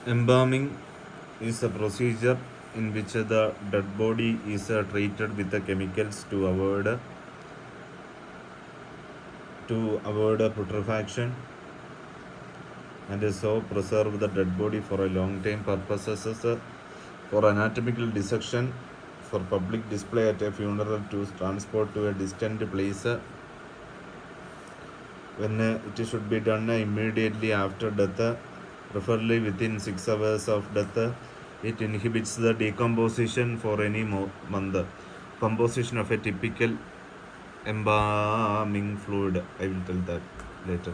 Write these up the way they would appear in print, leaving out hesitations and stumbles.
Embalming is a procedure in which the dead body is treated with the chemicals to avoid putrefaction and so preserve the dead body for a long time purposes, for anatomical dissection, for public display at a funeral, to transport to a distant place. When it should be done immediately after death, preferably within 6 hours of death. It inhibits the decomposition for any month. Composition of a typical embalming fluid, I will tell that later.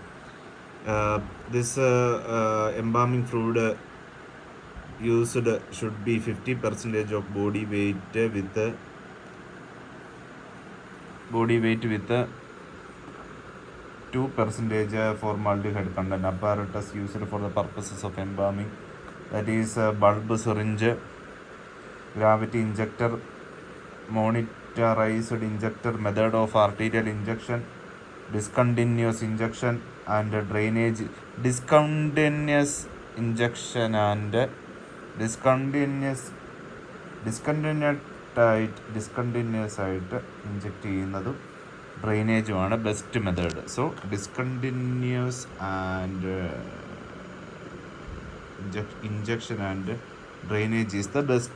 This embalming fluid used should be 50% of body weight with 2% formaldehyde content. Apparatus used for the purposes of embalming, that is bulb syringe, gravity injector, monitorized injector, method of arterial injection, discontinuous injection and drainage. Discontinuous ആയിട്ട് inject ചെയ്യുന്നതും ഡ്രെയിനേജുമാണ് best method. So discontinuous and injection and drainage is the best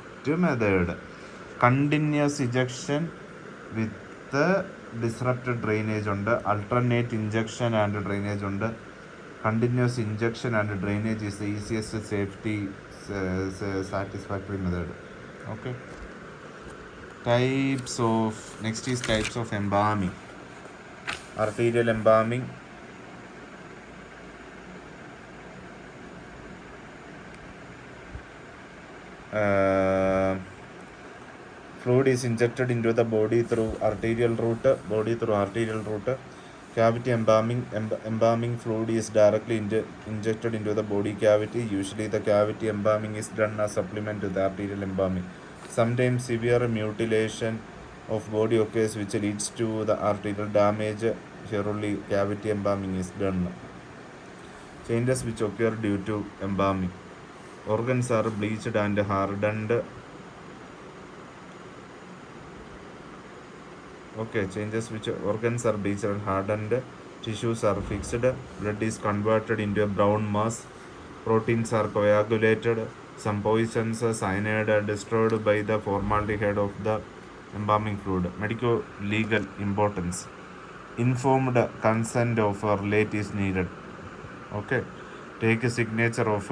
method. Continuous injection with the disrupted drainage ഉണ്ട്. Alternate injection and drainage ഉണ്ട്. Continuous injection and drainage is the easiest safety satisfactory method. Okay. Next is types of embalming. Arterial embalming. Fluid is injected into the body through arterial route. Cavity embalming fluid is directly injected into the body cavity. Usually the cavity embalming is done as supplement to the arterial embalming. Sometimes severe mutilation of body occurs which leads to the arterial damage. Here only cavity embalming is done. Changes which occur due to embalming. Organs are bleached and hardened. Changes which organs are bleached and hardened. Tissues are fixed. Blood is converted into a brown mass. Proteins are coagulated. Some poisons, cyanide, are destroyed by the formaldehyde of the embalming fluid. Medico-legal importance. Informed consent of a relative is needed. Take a signature of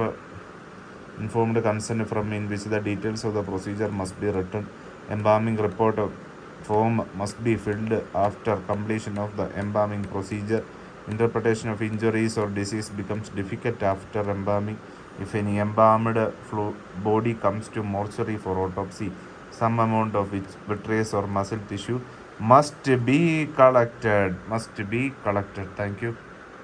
informed consent from in which the details of the procedure must be written. Embalming report form must be filled after completion of the embalming procedure. Interpretation of injuries or disease becomes difficult after embalming. If any embalmed body comes to mortuary for autopsy, some amount of vitreous or muscle tissue must be collected. Thank you.